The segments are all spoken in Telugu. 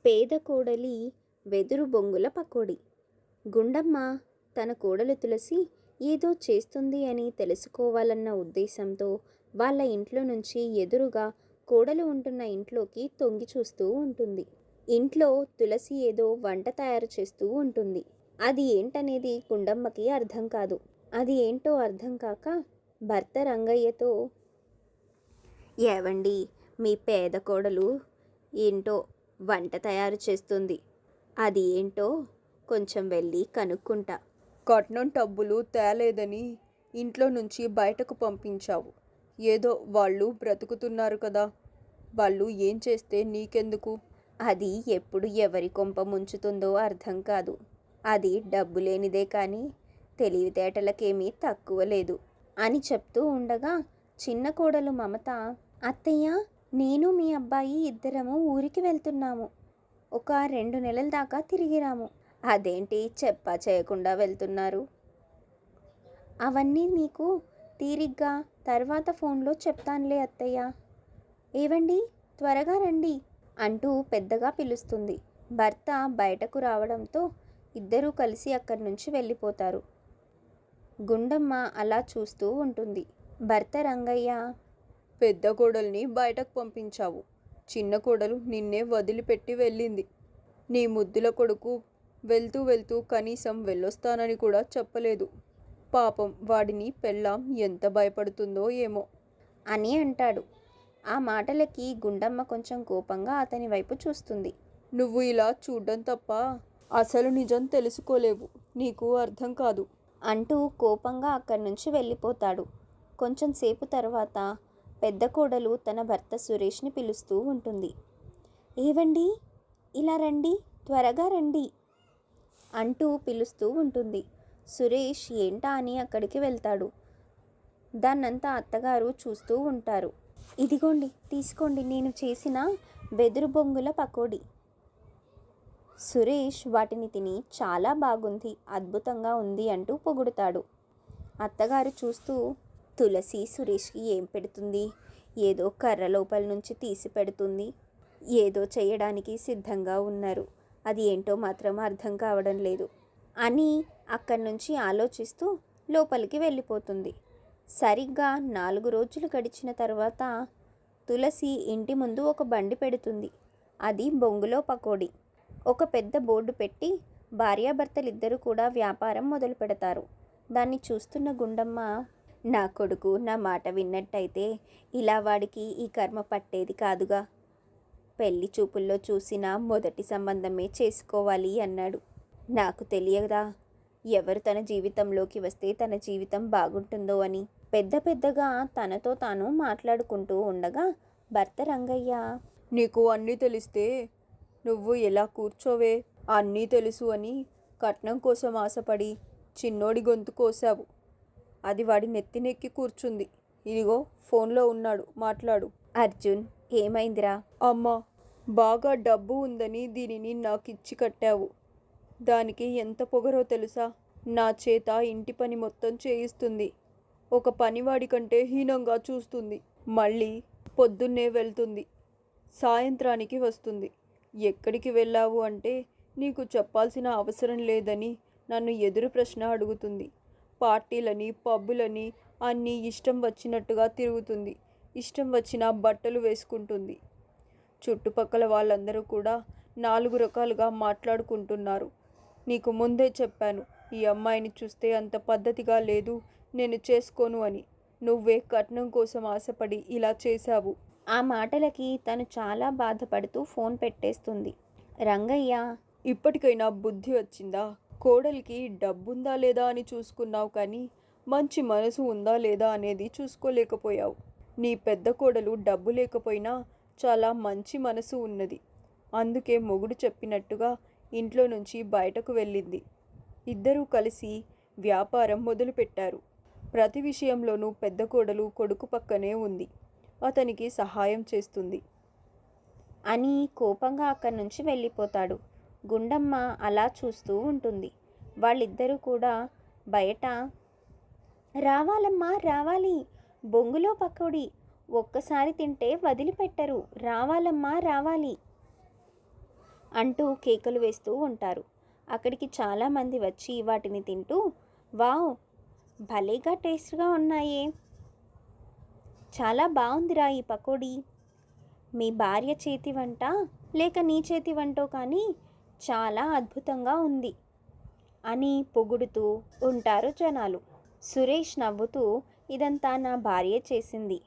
పేద కోడలి వెదురు బొంగుల పకోడి. గుండమ్మ తన కోడలు తులసి ఏదో చేస్తుంది అని తెలుసుకోవాలన్న ఉద్దేశంతో వాళ్ళ ఇంట్లో నుంచి ఎదురుగా కోడలు ఉంటున్న ఇంట్లోకి తొంగి చూస్తూ ఉంటుంది. ఇంట్లో తులసి ఏదో వంట తయారు చేస్తూ ఉంటుంది. అది ఏంటనేది గుండమ్మకి అర్థం కాదు. అది ఏంటో అర్థం కాక భర్త రంగయ్యతో, ఏవండి, మీ పేద కోడలు ఏంటో వంట తయారు చేస్తుంది, అది ఏంటో కొంచెం వెళ్ళి కనుక్కుంటా. కట్నం డబ్బులు తేలేదని ఇంట్లో నుంచి బయటకు పంపించావు. ఏదో వాళ్ళు బ్రతుకుతున్నారు కదా, వాళ్ళు ఏం చేస్తే నీకెందుకు? అది ఎప్పుడు ఎవరి కొంప ముంచుతుందో అర్థం కాదు. అది డబ్బు లేనిదే కానీ తెలివితేటలకేమీ తక్కువ లేదు అని చెప్తూ ఉండగా చిన్న కోడలు మమత, అత్తయ్య, నేను మీ అబ్బాయి ఇద్దరము ఊరికి వెళ్తున్నాము. ఒక 2 నెలల దాకా తిరిగిరాము. అదేంటి చెప్పా చేయకుండా వెళ్తున్నారు? అవన్నీ మీకు తీరిగ్గా తర్వాత ఫోన్లో చెప్తానులే అత్తయ్య. ఏవండి, త్వరగా రండి అంటూ పెద్దగా పిలుస్తుంది. భర్త బయటకు రావడంతో ఇద్దరూ కలిసి అక్కడి నుంచి వెళ్ళిపోతారు. గుండమ్మ అలా చూస్తూ ఉంటుంది. భర్త రంగయ్య, పెద్ద కోడల్ని బయటకు పంపించావు, చిన్న కోడలు నిన్నే వదిలిపెట్టి వెళ్ళింది. నీ ముద్దుల కొడుకు వెళ్తూ వెళ్తూ కనీసం వెళ్ళొస్తానని కూడా చెప్పలేదు. పాపం వాడిని పెళ్ళాం ఎంత భయపడుతుందో ఏమో అని అంటాడు. ఆ మాటలకి గుండమ్మ కొంచెం కోపంగా అతని వైపు చూస్తుంది. నువ్వు ఇలా చూడ్డం తప్ప అసలు నిజం తెలుసుకోలేవు, నీకు అర్థం కాదు అంటూ కోపంగా అక్కడి నుంచి వెళ్ళిపోతాడు. కొంచెం సేపు తర్వాత పెద్ద కోడలు తన భర్త సురేష్ని పిలుస్తూ ఉంటుంది. ఏవండి, ఇలా రండి, త్వరగా రండి అంటూ పిలుస్తూ ఉంటుంది. సురేష్ ఏంటా అని అక్కడికి వెళ్తాడు. దాన్నంతా అత్తగారు చూస్తూ ఉంటారు. ఇదిగోండి, తీసుకోండి, నేను చేసిన వెదురు బొంగుల పకోడీ. సురేష్ వాటిని తిని చాలా బాగుంది, అద్భుతంగా ఉంది అంటూ పొగుడుతాడు. అత్తగారు చూస్తూ, తులసి సురేష్కి ఏం పెడుతుంది? ఏదో కర్ర లోపల నుంచి తీసి పెడుతుంది. ఏదో చేయడానికి సిద్ధంగా ఉన్నారు, అది ఏంటో మాత్రం అర్థం కావడం లేదు అని అక్కడి నుంచి ఆలోచిస్తూ లోపలికి వెళ్ళిపోతుంది. సరిగ్గా 4 రోజులు గడిచిన తర్వాత తులసి ఇంటి ముందు ఒక బండి పెడుతుంది. అది బొంగులో పకోడీ. ఒక పెద్ద బోర్డు పెట్టి భార్యాభర్తలిద్దరూ కూడా వ్యాపారం మొదలు పెడతారు. దాన్ని చూస్తున్న గుండమ్మ, నా కొడుకు నా మాట విన్నట్టయితే ఇలా వాడికి ఈ కర్మ పట్టేది కాదుగా. పెళ్లి చూపుల్లో చూసిన మొదటి సంబంధమే చేసుకోవాలి అన్నాడు. నాకు తెలియదా ఎవరు తన జీవితంలోకి వస్తే తన జీవితం బాగుంటుందో అని. పెద్దగా తనతో తాను మాట్లాడుకుంటూ ఉండగా భర్త రంగయ్య, నీకు అన్నీ తెలిస్తే నువ్వు ఎలా కూర్చోవే? అన్నీ తెలుసు అని కట్నం కోసం ఆశపడి చిన్నోడి గొంతు కోసావు. అది వాడి నెత్తినెక్కి కూర్చుంది. ఇదిగో ఫోన్లో ఉన్నాడు, మాట్లాడు. అర్జున్, ఏమైందిరా? అమ్మా, బాగా డబ్బు ఉందని దీనిని నాకిచ్చి కట్టావు. దానికి ఎంత పొగరో తెలుసా? నా చేత ఇంటి పని మొత్తం చేయిస్తుంది. ఒక పనివాడి కంటే హీనంగా చూస్తుంది. మళ్ళీ పొద్దున్నే వెళ్తుంది, సాయంత్రానికి వస్తుంది. ఎక్కడికి వెళ్ళావు అంటే నీకు చెప్పాల్సిన అవసరం లేదని నన్ను ఎదురు ప్రశ్న అడుగుతుంది. పార్టీలని, పబ్బులని అన్నీ ఇష్టం వచ్చినట్టుగా తిరుగుతుంది. ఇష్టం వచ్చిన బట్టలు వేసుకుంటుంది. చుట్టుపక్కల వాళ్ళందరూ కూడా 4 రకాలుగా మాట్లాడుకుంటున్నారు. నీకు ముందే చెప్పాను, ఈ అమ్మాయిని చూస్తే అంత పద్ధతిగా లేదు, నేను చేసుకోను అని. నువ్వే కట్నం కోసం ఆశపడి ఇలా చేశావు. ఆ మాటలకి తను చాలా బాధపడుతూ ఫోన్ పెట్టేస్తుంది. రంగయ్య, ఇప్పటికైనా బుద్ధి వచ్చిందా? కోడలికి డబ్బుందా లేదా అని చూసుకున్నావు కానీ మంచి మనసు ఉందా లేదా అనేది చూసుకోలేకపోయావు. నీ పెద్ద కోడలు డబ్బు లేకపోయినా చాలా మంచి మనసు ఉన్నది. అందుకే మొగుడు చెప్పినట్టుగా ఇంట్లో నుంచి బయటకు వెళ్ళింది. ఇద్దరూ కలిసి వ్యాపారం మొదలుపెట్టారు. ప్రతి విషయంలోనూ పెద్ద కోడలు కొడుకు పక్కనే ఉంది, అతనికి సహాయం చేస్తుంది అని కోపంగా అక్కడి నుంచి వెళ్ళిపోతాడు. గుండమ్మ అలా చూస్తూ ఉంటుంది. వాళ్ళిద్దరూ కూడా బయట, రావాలమ్మా రావాలి, బొంగులో పకోడీ, ఒక్కసారి తింటే వదిలిపెట్టరు, రావాలమ్మా రావాలి అంటూ కేకలు వేస్తూ ఉంటారు. అక్కడికి చాలామంది వచ్చి వాటిని తింటూ, వావ్, భలేగా టేస్ట్గా ఉన్నాయే, చాలా బాగుందిరా ఈ పకోడీ, మీ భార్య చేతి వంట లేక నీ చేతి వంటో కానీ చాలా అద్భుతంగా ఉంది అని పొగుడుతూ ఉంటారు జనాలు. సురేష్ నవ్వుతూ, ఇదంతా నా భార్య చేసింది,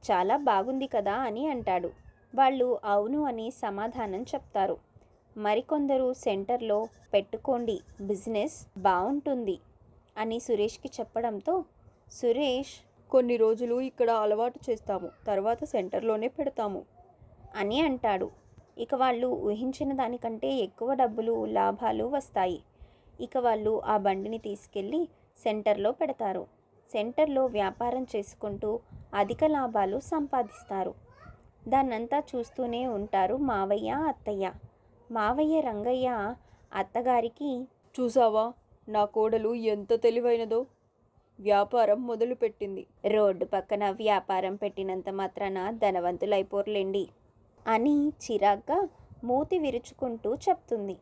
చాలా బాగుంది కదా అని అంటాడు. వాళ్ళు అవును అని సమాధానం చెప్తారు. మరికొందరు సెంటర్లో పెట్టుకోండి, బిజినెస్ బాగుంటుంది అని సురేష్కి చెప్పడంతో సురేష్ కొన్ని రోజులు ఇక్కడ అలవాటు చేస్తాము, తర్వాత సెంటర్లోనే పెడతాము అని అంటాడు. ఇక వాళ్ళు ఊహించిన దానికంటే ఎక్కువ డబ్బులు లాభాలు వస్తాయి. ఇక వాళ్ళు ఆ బండిని తీసుకెళ్ళి సెంటర్లో పెడతారు. సెంటర్లో వ్యాపారం చేసుకుంటూ అధిక లాభాలు సంపాదిస్తారు. దాన్నంతా చూస్తూనే ఉంటారు మావయ్య, అత్తయ్య. మావయ్య రంగయ్య అత్తగారికి, చూసావా నా కోడలు ఎంత తెలివైనదో, వ్యాపారం మొదలుపెట్టింది. రోడ్డు పక్కన వ్యాపారం పెట్టినంత మాత్రాన ధనవంతులైపోర్లేండి అని చిరాగ్గా మూతి విరుచుకుంటూ చెప్తుంది.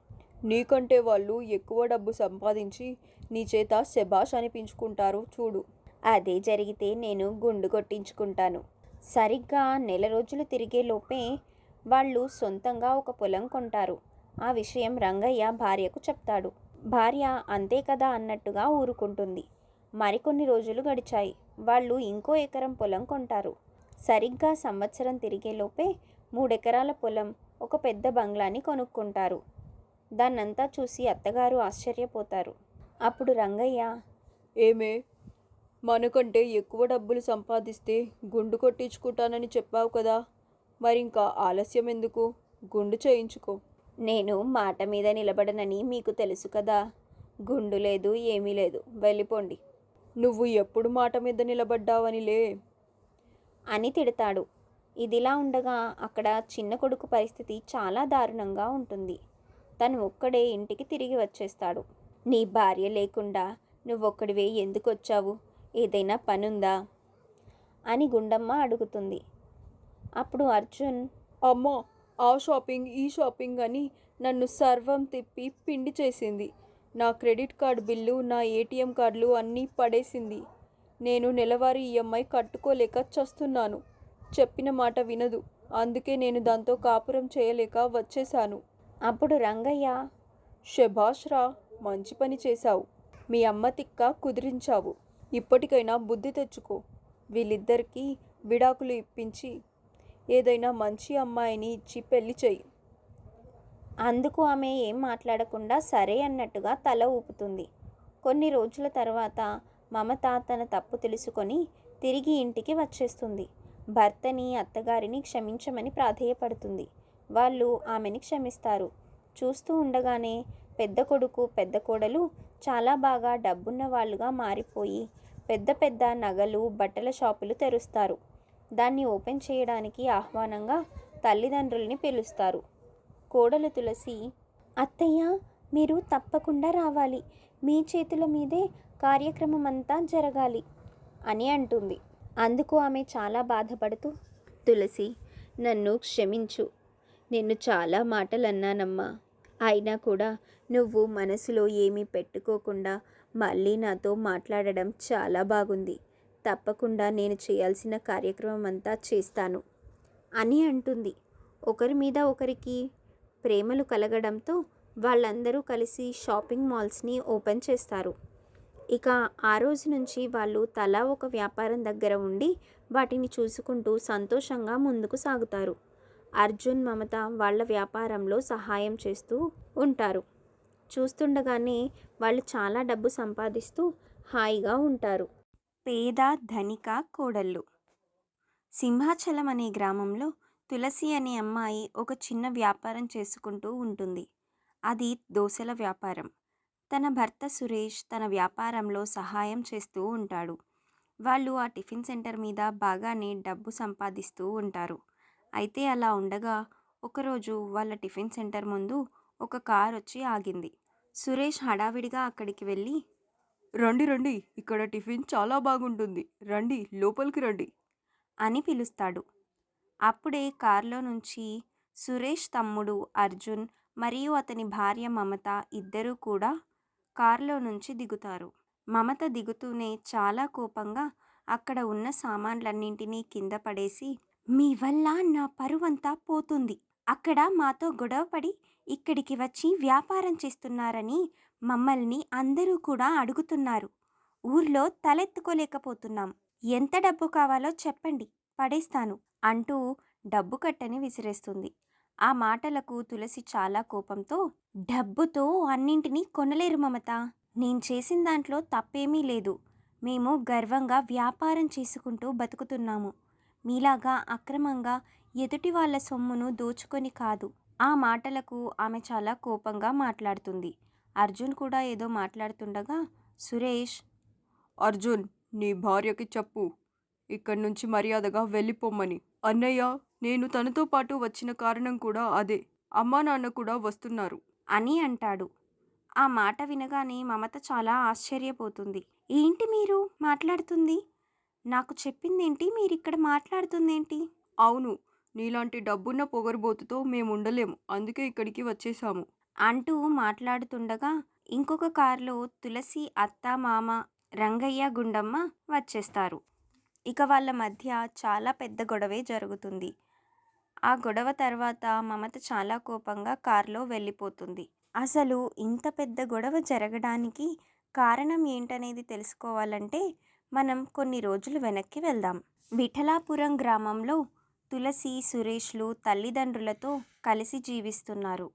నీకంటే వాళ్ళు ఎక్కువ డబ్బు సంపాదించి నీ చేత శభాష్ అనిపించుకుంటారు చూడు. అదే జరిగితే నేను గుండు కొట్టించుకుంటాను. సరిగ్గా నెల రోజులు తిరిగే లోపే వాళ్ళు సొంతంగా ఒక పొలం కొంటారు. ఆ విషయం రంగయ్య భార్యకు చెప్తాడు. భార్య అంతే కదా అన్నట్టుగా ఊరుకుంటుంది. మరికొన్ని రోజులు గడిచాయి. వాళ్ళు ఇంకో ఎకరం పొలం కొంటారు. సరిగ్గా సంవత్సరం తిరిగే లోపే 3 ఎకరాల పొలం, ఒక పెద్ద బంగ్లాని కొనుక్కుంటారు. దాన్నంతా చూసి అత్తగారు ఆశ్చర్యపోతారు. అప్పుడు రంగయ్య, ఏమే, మనకంటే ఎక్కువ డబ్బులు సంపాదిస్తే గుండు కొట్టించుకుంటానని చెప్పావు కదా, మరింకా ఆలస్యం ఎందుకు, గుండు చేయించుకో. నేను మాట మీద నిలబడనని మీకు తెలుసు కదా, గుండు లేదు ఏమీ లేదు, వెళ్ళిపోండి నువ్వు ఎప్పుడు మాట మీద నిలబడ్డావనిలే అని తిడతాడు. ఇదిలా ఉండగా అక్కడ చిన్న కొడుకు పరిస్థితి చాలా దారుణంగా ఉంటుంది. తను ఒక్కడే ఇంటికి తిరిగి వచ్చేస్తాడు. నీ భార్య లేకుండా నువ్వొక్కడివే ఎందుకు వచ్చావు, ఏదైనా పనుందా అని గుండమ్మ అడుగుతుంది. అప్పుడు అర్జున్, అమ్మా, ఆ షాపింగ్ ఈ షాపింగ్ అని నన్ను సర్వం తిప్పి పిండి చేసింది. నా క్రెడిట్ కార్డు బిల్లు, నా ఏటీఎం కార్డులు అన్నీ పడేసింది. నేను నెలవారీ ఈఎంఐ కట్టుకోలేక చస్తున్నాను. చెప్పిన మాట వినదు, అందుకే నేను దాంతో కాపురం చేయలేక వచ్చేశాను. అప్పుడు రంగయ్య, శభాష్ రా, మంచి పని చేశావు. మీ అమ్మ తిక్క కుదిరించావు. ఇప్పటికైనా బుద్ధి తెచ్చుకో. వీళ్ళిద్దరికీ విడాకులు ఇప్పించి ఏదైనా మంచి అమ్మాయిని ఇచ్చి పెళ్లి చెయ్యి. అందుకు ఆమె ఏం మాట్లాడకుండా సరే అన్నట్టుగా తల ఊపుతుంది. కొన్ని రోజుల తర్వాత మమత తన తప్పు తెలుసుకొని తిరిగి ఇంటికి వచ్చేస్తుంది. భర్తని, అత్తగారిని క్షమించమని ప్రాధేయపడుతుంది. వాళ్ళు ఆమెని క్షమిస్తారు. చూస్తూ ఉండగానే పెద్ద కొడుకు, పెద్ద కోడలు చాలా బాగా డబ్బున్న వాళ్ళుగా మారిపోయి పెద్ద పెద్ద నగలు, బట్టల షాపులు తెరుస్తారు. దాన్ని ఓపెన్ చేయడానికి ఆహ్వానంగా తల్లిదండ్రుల్ని పిలుస్తారు. కోడలు తులసి, అత్తయ్య, మీరు తప్పకుండా రావాలి, మీ చేతుల మీదే కార్యక్రమం అంతా జరగాలి అని అంటుంది. అందుకు ఆమె చాలా బాధపడుతూ, తులసి, నన్ను క్షమించు, నిన్ను చాలా మాటలు అన్నానమ్మా, అయినా కూడా నువ్వు మనసులో ఏమీ పెట్టుకోకుండా మళ్ళీ నాతో మాట్లాడడం చాలా బాగుంది. తప్పకుండా నేను చేయాల్సిన కార్యక్రమం అంతా చేస్తాను అని అంటుంది. ఒకరి మీద ఒకరికి ప్రేమలు కలగడంతో వాళ్ళందరూ కలిసి షాపింగ్ మాల్స్ని ఓపెన్ చేస్తారు. ఇక ఆ రోజు నుంచి వాళ్ళు తలా ఒక వ్యాపారం దగ్గర ఉండి వాటిని చూసుకుంటూ సంతోషంగా ముందుకు సాగుతారు. అర్జున్, మమత వాళ్ళ వ్యాపారంలో సహాయం చేస్తూ ఉంటారు. చూస్తుండగానే వాళ్ళు చాలా డబ్బు సంపాదిస్తూ హాయిగా ఉంటారు. పేద ధనిక కోడళ్ళు. సింహాచలం అనే గ్రామంలో తులసి అనే అమ్మాయి ఒక చిన్న వ్యాపారం చేసుకుంటూ ఉంటుంది. అది దోసెల వ్యాపారం. తన భర్త సురేష్ తన వ్యాపారంలో సహాయం చేస్తూ ఉంటాడు. వాళ్ళు ఆ టిఫిన్ సెంటర్ మీద బాగానే డబ్బు సంపాదిస్తూ ఉంటారు. అయితే అలా ఉండగా ఒకరోజు వాళ్ళ టిఫిన్ సెంటర్ ముందు ఒక కార్ వచ్చి ఆగింది. సురేష్ హడావిడిగా అక్కడికి వెళ్ళి, రండి రండి, ఇక్కడ టిఫిన్ చాలా బాగుంటుంది, రండి లోపలికి రండి అని పిలుస్తాడు. అప్పుడే కారులో నుంచి సురేష్ తమ్ముడు అర్జున్ మరియు అతని భార్య మమత ఇద్దరూ కూడా కారులో నుంచి దిగుతారు. మమత దిగుతూనే చాలా కోపంగా అక్కడ ఉన్న సామాన్లన్నింటినీ కింద పడేసి, మీ వల్ల నా పరువంతా పోతుంది. అక్కడ మాతో గొడవపడి ఇక్కడికి వచ్చి వ్యాపారం చేస్తున్నారని మమ్మల్ని అందరూ కూడా అడుగుతున్నారు. ఊర్లో తలెత్తుకోలేకపోతున్నాం. ఎంత డబ్బు కావాలో చెప్పండి, పడేస్తాను అంటూ డబ్బు కట్టని విసిరేస్తుంది. ఆ మాటలకు తులసి చాలా కోపంతో, డబ్బుతో అన్నింటినీ కొనలేరు మమత. నేను చేసిన దాంట్లో తప్పేమీ లేదు. మేము గర్వంగా వ్యాపారం చేసుకుంటూ బతుకుతున్నాము. మీలాగా అక్రమంగా ఎదుటి వాళ్ళ సొమ్మును దోచుకొని కాదు. ఆ మాటలకు ఆమె చాలా కోపంగా మాట్లాడుతుంది. అర్జున్ కూడా ఏదో మాట్లాడుతుండగా సురేష్, అర్జున్, నీ భార్యకి చెప్పు ఇక్కడి నుంచి మర్యాదగా వెళ్ళిపోమ్మని. అన్నయ్య, నేను తనతో పాటు వచ్చిన కారణం కూడా అదే. అమ్మా నాన్న కూడా వస్తున్నారు అని అంటాడు. ఆ మాట వినగానే మమత చాలా ఆశ్చర్యపోతుంది. ఏంటి మీరు మాట్లాడుతుంది? నాకు చెప్పిందేంటి, మీరిక్కడ మాట్లాడుతుందేంటి? అవును, నీలాంటి డబ్బున్న పొగరుబోతుతో మేముండలేము, అందుకే ఇక్కడికి వచ్చేసాము అంటూ మాట్లాడుతుండగా ఇంకొక కారులో తులసి అత్త, మామ, రంగయ్య, గుండమ్మ వచ్చేస్తారు. ఇక వాళ్ళ మధ్య చాలా పెద్ద గొడవే జరుగుతుంది. ఆ గొడవ తర్వాత మమత చాలా కోపంగా కారులో వెళ్ళిపోతుంది. అసలు ఇంత పెద్ద గొడవ జరగడానికి కారణం ఏంటనేది తెలుసుకోవాలంటే మనం కొన్ని రోజులు వెనక్కి వెళ్దాం. విఠలాపురం గ్రామంలో తులసి, సురేష్లు తల్లిదండ్రులతో కలిసి జీవిస్తున్నారు.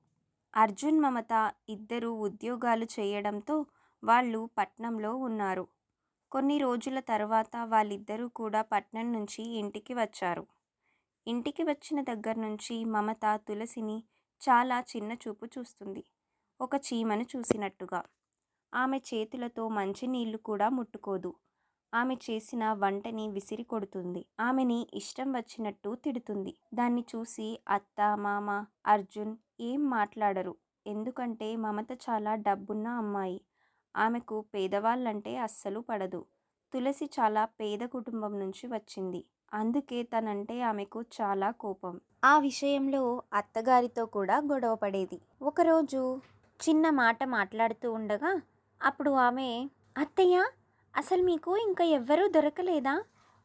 అర్జున్, మమత ఇద్దరూ ఉద్యోగాలు చేయడంతో వాళ్ళు పట్నంలో ఉన్నారు. కొన్ని రోజుల తర్వాత వాళ్ళిద్దరూ కూడా పట్నం నుంచి ఇంటికి వచ్చారు. ఇంటికి వచ్చిన దగ్గర నుంచి మమత తులసిని చాలా చిన్న చూపు చూస్తుంది, ఒక చీమను చూసినట్టుగా. ఆమె చేతులతో మంచినీళ్లు కూడా ముట్టుకోదు. ఆమె చేసిన వంటని విసిరి కొడుతుంది. ఆమెని ఇష్టం వచ్చినట్టు తిడుతుంది. దాన్ని చూసి అత్త, మామ, అర్జున్ ఏం మాట్లాడరు. ఎందుకంటే మమత చాలా డబ్బున్న అమ్మాయి. ఆమెకు పేదవాళ్ళంటే అస్సలు పడదు. తులసి చాలా పేద కుటుంబం నుంచి వచ్చింది. అందుకే తనంటే ఆమెకు చాలా కోపం. ఆ విషయంలో అత్తగారితో కూడా గొడవ పడేది. ఒకరోజు చిన్న మాట మాట్లాడుతూ ఉండగా అప్పుడు ఆమె, అత్తయ్య, అసలు మీకు ఇంకా ఎవ్వరూ దొరకలేదా?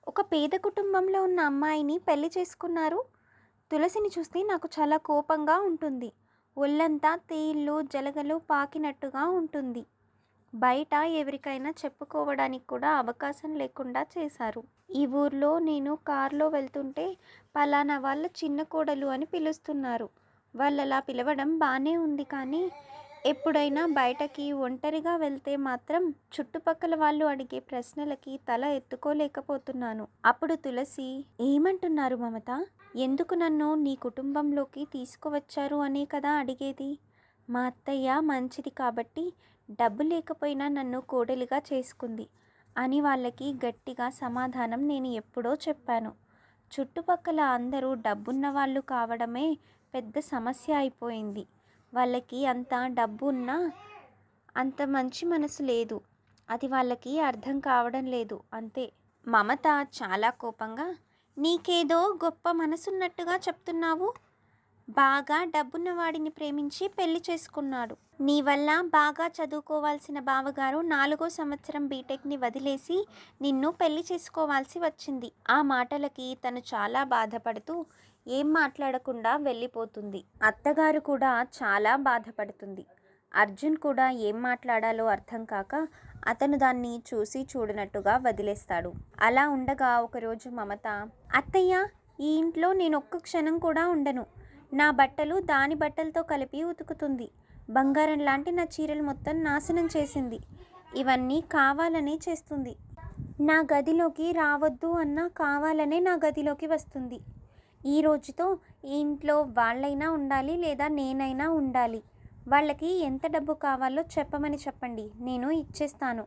ఒక పేద కుటుంబంలో ఉన్న అమ్మాయిని పెళ్లి చేసుకున్నారు. తులసిని చూస్తే నాకు చాలా కోపంగా ఉంటుంది. ఒళ్ళంతా తేళ్ళు, జలగలు పాకినట్టుగా ఉంటుంది. బయట ఎవరికైనా చెప్పుకోవడానికి కూడా అవకాశం లేకుండా చేశారు. ఈ ఊర్లో నేను కారులో వెళ్తుంటే పలానా వాళ్ళ చిన్న కోడలు అని పిలుస్తున్నారు. వాళ్ళలా పిలవడం బాగానే ఉంది, కానీ ఎప్పుడైనా బయటకి ఒంటరిగా వెళ్తే మాత్రం చుట్టుపక్కల వాళ్ళు అడిగే ప్రశ్నలకి తల ఎత్తుకోలేకపోతున్నాను. అప్పుడు తులసి, ఏమంటున్నారు మమత? ఎందుకు నన్ను నీ కుటుంబంలోకి తీసుకువచ్చారు అనే కదా అడిగేది. మా అత్తయ్య మంచిది కాబట్టి డబ్బు లేకపోయినా నన్ను కోడలిగా చేసుకుంది అని వాళ్ళకి గట్టిగా సమాధానం నేను ఎప్పుడో చెప్పాను. చుట్టుపక్కల అందరూ డబ్బున్న వాళ్ళు కావడమే పెద్ద సమస్య అయిపోయింది. వాళ్ళకి అంత డబ్బు ఉన్నా అంత మంచి మనసు లేదు. అది వాళ్ళకి అర్థం కావడం లేదు, అంతే. మమత చాలా కోపంగా, నీకేదో గొప్ప మనసున్నట్టుగా చెప్తున్నావు. బాగా డబ్బున్న వాడిని ప్రేమించి పెళ్లి చేసుకున్నాడు. నీ వల్ల బాగా చదువుకోవాల్సిన బావగారు 4వ సంవత్సరం బీటెక్ని వదిలేసి నిన్ను పెళ్లి చేసుకోవాల్సి వచ్చింది. ఆ మాటలకి తను చాలా బాధపడుతూ ఏం మాట్లాడకుండా వెళ్ళిపోతుంది. అత్తగారు కూడా చాలా బాధపడుతుంది. అర్జున్ కూడా ఏం మాట్లాడాలో అర్థం కాక అతను దాన్ని చూసి చూడనట్టుగా వదిలేస్తాడు. అలా ఉండగా ఒకరోజు మమత, అత్తయ్య, ఈ ఇంట్లో నేను ఒక్క క్షణం కూడా ఉండను. నా బట్టలు దాని బట్టలతో కలిపి ఉతుకుతుంది. బంగారం లాంటి నా చీరలు మొత్తం నాశనం చేసింది. ఇవన్నీ కావాలనే చేస్తుంది. నా గదిలోకి రావద్దు అన్నా కావాలనే నా గదిలోకి వస్తుంది. ఈ రోజుతో ఈ ఇంట్లో వాళ్ళైనా ఉండాలి, లేదా నేనైనా ఉండాలి. వాళ్ళకి ఎంత డబ్బు కావాలో చెప్పమని చెప్పండి, నేను ఇచ్చేస్తాను.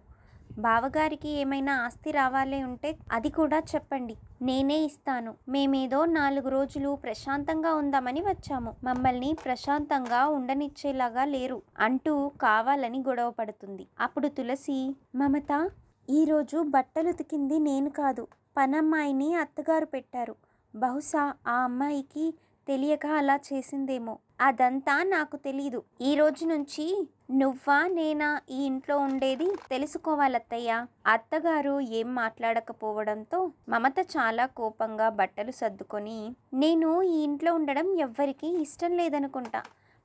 బావగారికి ఏమైనా ఆస్తి రావాలి ఉంటే అది కూడా చెప్పండి, నేనే ఇస్తాను. మేమేదో 4 రోజులు ప్రశాంతంగా ఉందామని వచ్చాము. మమ్మల్ని ప్రశాంతంగా ఉండనిచ్చేలాగా లేరు అంటూ కావాలని గొడవ పడుతుంది. అప్పుడు తులసి, మమత, ఈరోజు బట్టలు ఉతికింది నేను కాదు, పనమ్మాయిని అత్తగారు పెట్టారు. బహుశా ఆ అమ్మాయికి తెలియక అలా చేసిందేమో. అదంతా నాకు తెలీదు. ఈ రోజు నుంచి నువ్వా నేనా ఈ ఇంట్లో ఉండేది తెలుసుకోవాలత్తయ్య. అత్తగారు ఏం మాట్లాడకపోవడంతో మమత చాలా కోపంగా బట్టలు సర్దుకొని, నేను ఈ ఇంట్లో ఉండడం ఎవ్వరికీ ఇష్టం లేదనుకుంటా.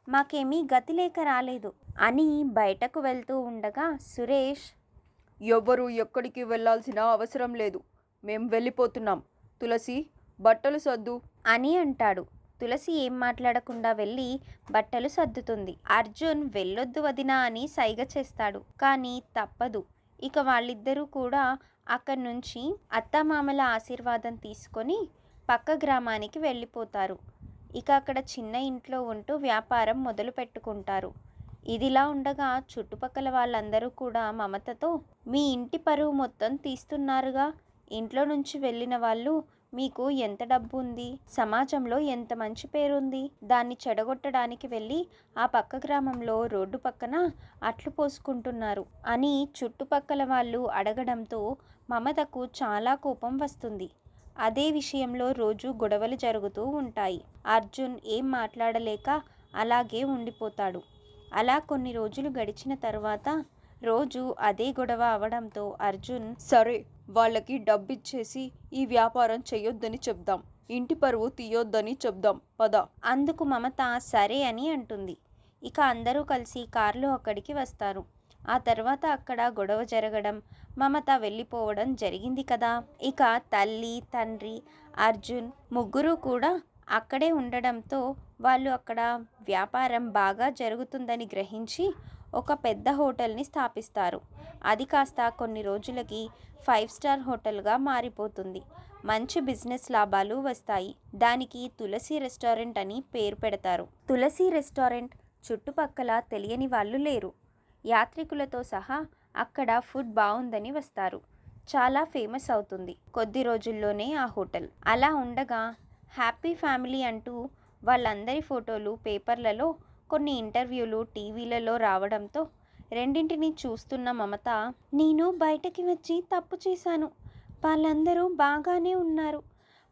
మాకేమీ గతి లేక రాలేదు అని బయటకు వెళ్తూ ఉండగా సురేష్, ఎవ్వరూ ఎక్కడికి వెళ్ళాల్సిన అవసరం లేదు. మేం వెళ్ళిపోతున్నాం. తులసి, బట్టలు సర్దు అని అంటాడు. తులసి ఏం మాట్లాడకుండా వెళ్ళి బట్టలు సర్దుతుంది. అర్జున్ వెళ్ళొద్దు వదినా అని సైగ చేస్తాడు. కానీ తప్పదు. ఇక వాళ్ళిద్దరూ కూడా అక్కడి నుంచి అత్తామామల ఆశీర్వాదం తీసుకొని పక్క గ్రామానికి వెళ్ళిపోతారు. ఇక అక్కడ చిన్న ఇంట్లో ఉంటూ వ్యాపారం మొదలు పెట్టుకుంటారు. ఇదిలా ఉండగా చుట్టుపక్కల వాళ్ళందరూ కూడా మమతతో, మీ ఇంటి పరువు మొత్తం తీస్తున్నారుగా, ఇంట్లో నుంచి వెళ్ళిన వాళ్ళు, మీకు ఎంత డబ్బు ఉంది, సమాజంలో ఎంత మంచి పేరుంది, దాన్ని చెడగొట్టడానికి వెళ్ళి ఆ పక్క గ్రామంలో రోడ్డు పక్కన అట్లు పోసుకుంటున్నారు అని చుట్టుపక్కల వాళ్ళు అడగడంతో మమతకు చాలా కోపం వస్తుంది. అదే విషయంలో రోజు గొడవలు జరుగుతూ ఉంటాయి. అర్జున్ ఏం మాట్లాడలేక అలాగే ఉండిపోతాడు. అలా కొన్ని రోజులు గడిచిన తర్వాత రోజు అదే గొడవ అవడంతో అర్జున్, సరే, వాళ్ళకి డబ్బిచ్చేసి ఈ వ్యాపారం చెయ్యొద్దని చెప్దాం. ఇంటి పరువు తీయొద్దని చెప్దాం పద. అందుకు మమత సరే అని అంటుంది. ఇక అందరూ కలిసి కారులో అక్కడికి వస్తారు. ఆ తర్వాత అక్కడ గొడవ జరగడం, మమత వెళ్ళిపోవడం జరిగింది కదా. ఇక తల్లి, తండ్రి, అర్జున్ ముగ్గురు కూడా అక్కడే ఉండడంతో వాళ్ళు అక్కడ వ్యాపారం బాగా జరుగుతుందని గ్రహించి ఒక పెద్ద హోటల్ని స్థాపిస్తారు. అది కాస్త కొన్ని రోజులకి 5 స్టార్ హోటల్గా మారిపోతుంది. మంచి బిజినెస్ లాభాలు వస్తాయి. దానికి తులసి రెస్టారెంట్ అని పేరు పెడతారు. తులసి రెస్టారెంట్ చుట్టుపక్కల తెలియని వాళ్ళు లేరు. యాత్రికులతో సహా అక్కడ ఫుడ్ బాగుందని వస్తారు. చాలా ఫేమస్ అవుతుంది కొద్ది రోజుల్లోనే ఆ హోటల్. అలా ఉండగా హ్యాపీ ఫ్యామిలీ అంటూ వాళ్ళందరి ఫోటోలు పేపర్లలో, కొన్ని ఇంటర్వ్యూలు టీవీలలో రావడంతో రెండింటిని చూస్తున్న మమత, నేను బయటకి వచ్చి తప్పు చేశాను, వాళ్ళందరూ బాగానే ఉన్నారు,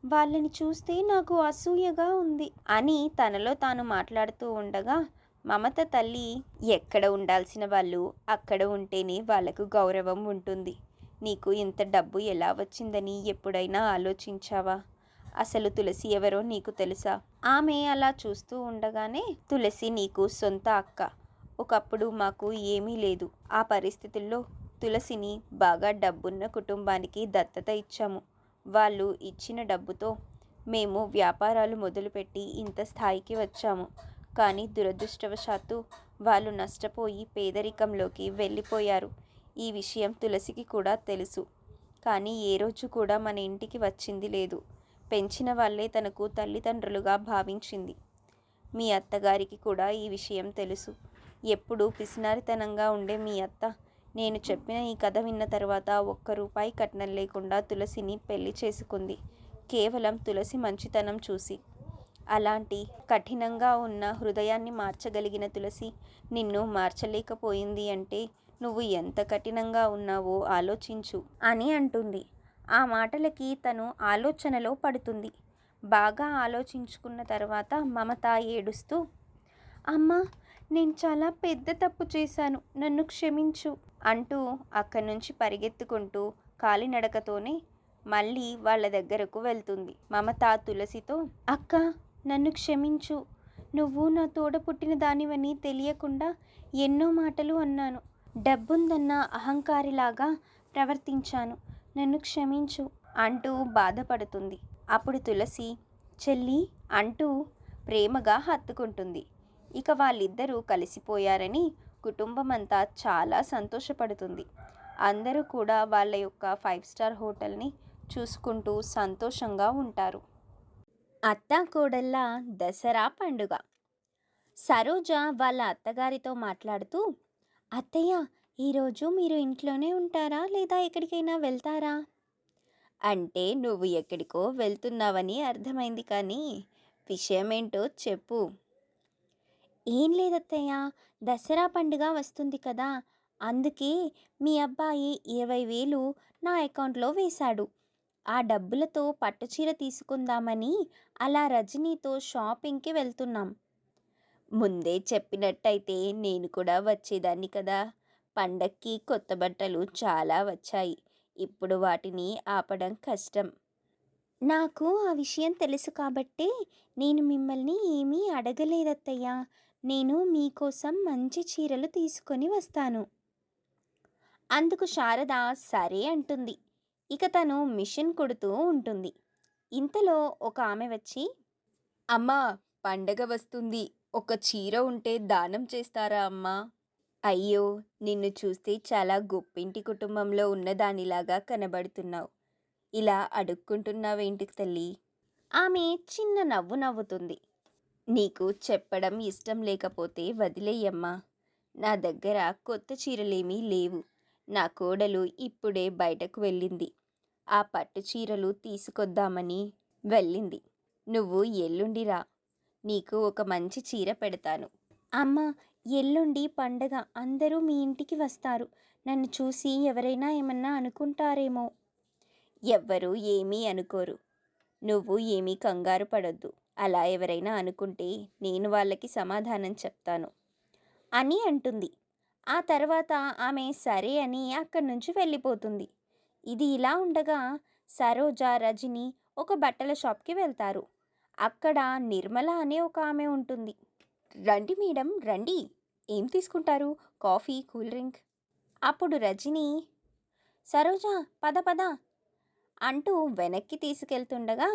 వాళ్ళని చూస్తే నాకు అసూయగా ఉంది అని తనలో తాను మాట్లాడుతూ ఉండగా మమత తల్లి, ఎక్కడ ఉండాల్సిన వాళ్ళు అక్కడ ఉంటేనే వాళ్ళకు గౌరవం ఉంటుంది. నీకు ఇంత డబ్బు ఎలా వచ్చిందని ఎప్పుడైనా ఆలోచించావా? అసలు తులసి ఎవరో నీకు తెలుసా? ఆమె అలా చూస్తూ ఉండగానే, తులసి నీకు సొంత అక్క. ఒకప్పుడు మాకు ఏమీ లేదు. ఆ పరిస్థితుల్లో తులసిని బాగా డబ్బున్న కుటుంబానికి దత్తత ఇచ్చాము. వాళ్ళు ఇచ్చిన డబ్బుతో మేము వ్యాపారాలు మొదలుపెట్టి ఇంత స్థాయికి వచ్చాము. కానీ దురదృష్టవశాత్తు వాళ్ళు నష్టపోయి పేదరికంలోకి వెళ్ళిపోయారు. ఈ విషయం తులసికి కూడా తెలుసు. కానీ ఏ రోజు కూడా మన ఇంటికి వచ్చింది లేదు. పెంచిన వాళ్ళే తనకు తల్లిదండ్రులుగా భావించింది. మీ అత్తగారికి కూడా ఈ విషయం తెలుసు. ఎప్పుడూ పిసినారితనంగా ఉండే మీ అత్త నేను చెప్పిన ఈ కథ విన్న తర్వాత ₹1 కట్నం లేకుండా తులసిని పెళ్లి చేసుకుంది. కేవలం తులసి మంచితనం చూసి. అలాంటి కఠినంగా ఉన్న హృదయాన్ని మార్చగలిగిన తులసి నిన్ను మార్చలేకపోయింది అంటే నువ్వు ఎంత కఠినంగా ఉన్నావో ఆలోచించు అని అంటుంది. ఆ మాటలకి తను ఆలోచనలో పడుతుంది. బాగా ఆలోచించుకున్న తర్వాత మమత ఏడుస్తూ, అమ్మా, నేను చాలా పెద్ద తప్పు చేశాను, నన్ను క్షమించు అంటూ అక్కడి నుంచి పరిగెత్తుకుంటూ కాలినడకతోనే మళ్ళీ వాళ్ళ దగ్గరకు వెళ్తుంది. మమత తులసితో, అక్క, నన్ను క్షమించు, నువ్వు నా తోడ పుట్టిన దానివని తెలియకుండా ఎన్నో మాటలు అన్నాను. డబ్బుందన్న అహంకారిలాగా ప్రవర్తించాను, నన్ను క్షమించు అంటూ బాధపడుతుంది. అప్పుడు తులసి, చెల్లి అంటూ ప్రేమగా హత్తుకుంటుంది. ఇక వాళ్ళిద్దరూ కలిసిపోయారని కుటుంబమంతా చాలా సంతోషపడుతుంది. అందరూ కూడా వాళ్ళ యొక్క 5 స్టార్ హోటల్ని చూసుకుంటూ సంతోషంగా ఉంటారు. అత్తా కోడళ్ళ దసరా పండుగ. సరోజ వాళ్ళ అత్తగారితో మాట్లాడుతూ, అత్తయ్య, ఈరోజు మీరు ఇంట్లోనే ఉంటారా లేదా ఎక్కడికైనా వెళ్తారా అంటే, నువ్వు ఎక్కడికో వెళ్తున్నావని అర్థమైంది, కానీ విషయమేంటో చెప్పు. ఏం లేదత్తయ్య, దసరా పండుగ వస్తుంది కదా, అందుకే మీ అబ్బాయి 20,000 నా అకౌంట్లో వేశాడు. ఆ డబ్బులతో పట్టుచీర తీసుకుందామని అలా రజనీతో షాపింగ్కి వెళ్తున్నాం. ముందే చెప్పినట్టయితే నేను కూడా వచ్చేదాన్ని కదా. పండక్కి కొత్త బట్టలు చాలా వచ్చాయి. ఇప్పుడు వాటిని ఆపడం కష్టం. నాకు ఆ విషయం తెలుసు కాబట్టే నేను మిమ్మల్ని ఏమీ అడగలేదత్తయ్యా. నేను మీకోసం మంచి చీరలు తీసుకొని వస్తాను. అందుకు శారద సరే అంటుంది. ఇక తను మిషన్ కుడుతూ ఉంటుంది. ఇంతలో ఒక ఆమె వచ్చి, అమ్మా, పండగ వస్తుంది. ఒక చీర ఉంటే దానం చేస్తారా అమ్మా? అయ్యో, నిన్ను చూస్తే చాలా గొప్పింటి కుటుంబంలో ఉన్నదానిలాగా కనబడుతున్నావు. ఇలా అడుక్కుంటున్నావేంటి తల్లి? ఆమె చిన్న నవ్వు నవ్వుతుంది. నీకు చెప్పడం ఇష్టం లేకపోతే వదిలేయమ్మా. నా దగ్గర కొత్త చీరలేమీ లేవు. నా కోడలు ఇప్పుడే బయటకు వెళ్ళింది. ఆ పట్టు చీరలు తీసుకొద్దామని వెళ్ళింది. నువ్వు ఎల్లుండిరా, నీకు ఒక మంచి చీర పెడతాను. అమ్మ, ఎల్లుండి పండగ, అందరూ మీ ఇంటికి వస్తారు. నన్ను చూసి ఎవరైనా ఏమన్నా అనుకుంటారేమో. ఎవ్వరూ ఏమీ అనుకోరు. నువ్వు ఏమీ కంగారు పడొద్దు. అలా ఎవరైనా అనుకుంటే నేను వాళ్ళకి సమాధానం చెప్తాను అని అంటుంది. ఆ తర్వాత ఆమె సరే అని అక్కడి నుంచి వెళ్ళిపోతుంది. ఇది ఇలా ఉండగా సరోజ, రజని ఒక బట్టల షాప్కి వెళ్తారు. అక్కడ నిర్మల అనే ఒక ఆమె ఉంటుంది. రండి మేడం, రండి. ఏం తీసుకుంటారు? Coffee, cool drink? అప్పుడు రజని, సరోజ పద పద అంటూ వెనక్కి తీసుకెళ్తుండగా,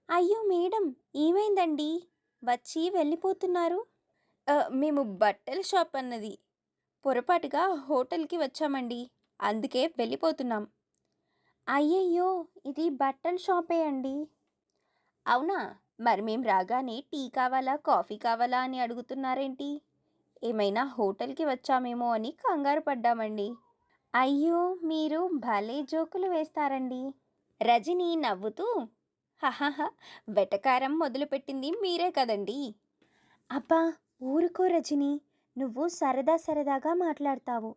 అయ్యో మేడం, ఏమైందండి? వచ్చి వెళ్ళిపోతున్నారు? మేము బట్టల షాప్ అన్నది పొరపాటుగా హోటల్కి వచ్చామండి, అందుకే వెళ్ళిపోతున్నాం. అయ్యయ్యో, ఇది బట్టల షాపే అండి. అవునా? మరి మేము రాగానే టీ కావాలా, కాఫీ కావాలా అని అడుగుతున్నారేంటి? ఏమైనా హోటల్కి వచ్చామేమో అని కంగారు పడ్డామండి. అయ్యో, మీరు భలే జోకులు వేస్తారండి. రజని నవ్వుతూ, హహహ, వెటకారం మొదలుపెట్టింది మీరే కదండి. అబ్బా, ఊరుకో రజని, నువ్వు సరదా సరదాగా మాట్లాడతావు.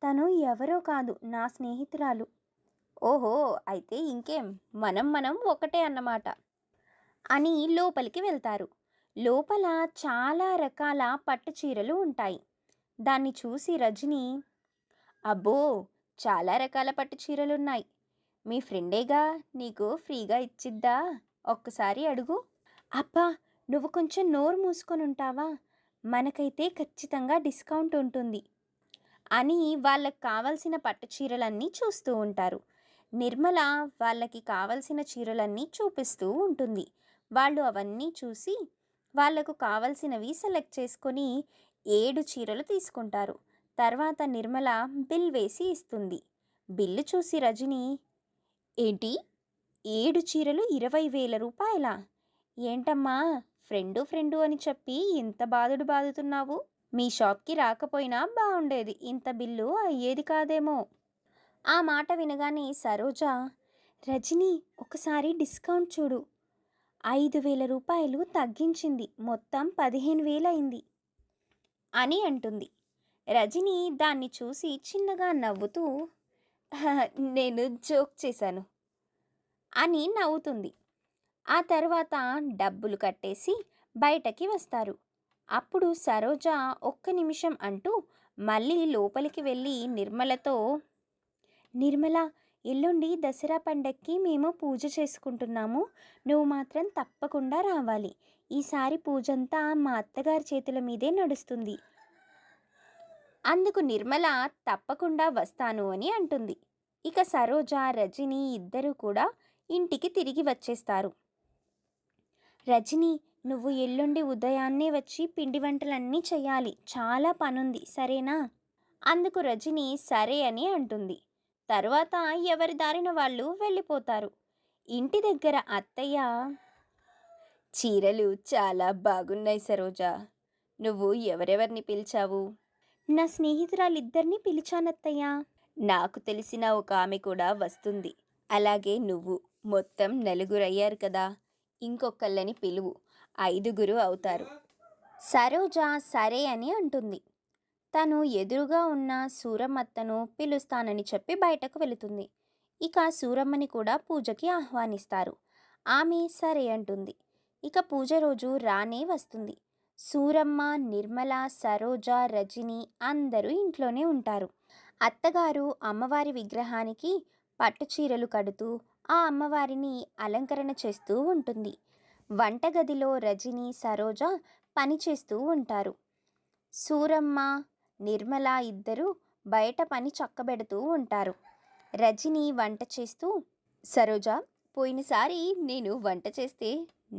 తను ఎవరో కాదు, నా స్నేహితురాలు. ఓహో, అయితే ఇంకేం, మనం ఒకటే అన్నమాట అని లోపలికి వెళ్తారు. లోపల చాలా రకాల పట్టు చీరలు ఉంటాయి. దాన్ని చూసి రజని, అబ్బో, చాలా రకాల పట్టు చీరలున్నాయి. మీ ఫ్రెండేగా, నీకు ఫ్రీగా ఇచ్చిద్దా? ఒక్కసారి అడుగు. అబ్బా, నువ్వు కొంచెం నోరు మూసుకొని ఉంటావా? మనకైతే ఖచ్చితంగా డిస్కౌంట్ ఉంటుంది అని వాళ్ళకి కావలసిన పట్టు చీరలన్నీ చూస్తూ ఉంటారు. నిర్మల వాళ్ళకి కావలసిన చీరలన్నీ చూపిస్తూ ఉంటుంది. వాళ్ళు అవన్నీ చూసి వాళ్లకు కావలసినవి సెలెక్ట్ చేసుకొని 7 చీరలు తీసుకుంటారు. తర్వాత నిర్మల బిల్ వేసి ఇస్తుంది. బిల్లు చూసి రజని, ఏంటి, 7 చీరలు 20,000 రూపాయలా? ఏంటమ్మా, ఫ్రెండు అని చెప్పి ఇంత బాదుతున్నావు? మీ షాప్కి రాకపోయినా బాగుండేది, ఇంత బిల్లు అయ్యేది కాదేమో. ఆ మాట వినగానే సరోజ, రజని, ఒకసారి డిస్కౌంట్ చూడు, 5,000 రూపాయలు తగ్గించింది, మొత్తం 15,000 అయింది అని అంటుంది. రజని దాన్ని చూసి చిన్నగా నవ్వుతూ, నేను జోక్ చేశాను అని నవ్వుతుంది. ఆ తర్వాత డబ్బులు కట్టేసి బయటకి వస్తారు. అప్పుడు సరోజ ఒక్క నిమిషం అంటూ మళ్ళీ లోపలికి వెళ్ళి నిర్మలతో, నిర్మల, ఎల్లుండి దసరా పండక్కి మేము పూజ చేసుకుంటున్నాము. నువ్వు మాత్రం తప్పకుండా రావాలి. ఈసారి పూజంతా మా అత్తగారి చేతుల మీదే నడుస్తుంది. అందుకు నిర్మల తప్పకుండా వస్తాను అని అంటుంది. ఇక సరోజ, రజని ఇద్దరూ కూడా ఇంటికి తిరిగి వచ్చేస్తారు. రజని, నువ్వు ఎల్లుండి ఉదయాన్నే వచ్చి పిండి వంటలన్నీ చెయ్యాలి. చాలా పనుంది, సరేనా? అందుకు రజని సరే అని అంటుంది. తరువాత ఎవరి దారిన వాళ్ళు వెళ్ళిపోతారు. ఇంటి దగ్గర అత్తయ్య, చీరలు చాలా బాగున్నాయి సరోజ. నువ్వు ఎవరెవరిని పిలిచావు? నా స్నేహితురాలిద్దరిని పిలిచానత్తయ్య. నాకు తెలిసిన ఒక ఆమె కూడా వస్తుంది. అలాగే నువ్వు, మొత్తం 4 అయ్యారు కదా. ఇంకొకళ్ళని పిలువు, 5 అవుతారు. సరోజ సరే అని అంటుంది. తను ఎదురుగా ఉన్న సూరమ్మత్తను పిలుస్తానని చెప్పి బయటకు వెళుతుంది. ఇక సూరమ్మని కూడా పూజకి ఆహ్వానిస్తారు. ఆమె సరే అంటుంది. ఇక పూజ రోజు రానే వస్తుంది. సూరమ్మ, నిర్మల, సరోజ, రజిని అందరూ ఇంట్లోనే ఉంటారు. అత్తగారు అమ్మవారి విగ్రహానికి పట్టు చీరలు కడుతూ ఆ అమ్మవారిని అలంకరణ చేస్తూ ఉంటుంది. వంటగదిలో రజిని, సరోజ పని చేస్తూ ఉంటారు. సూరమ్మ, నిర్మల ఇద్దరూ బయట పని చక్కబెడుతూ ఉంటారు. రజిని వంట చేస్తూ, సరోజ, పోయినసారి నేను వంట చేస్తే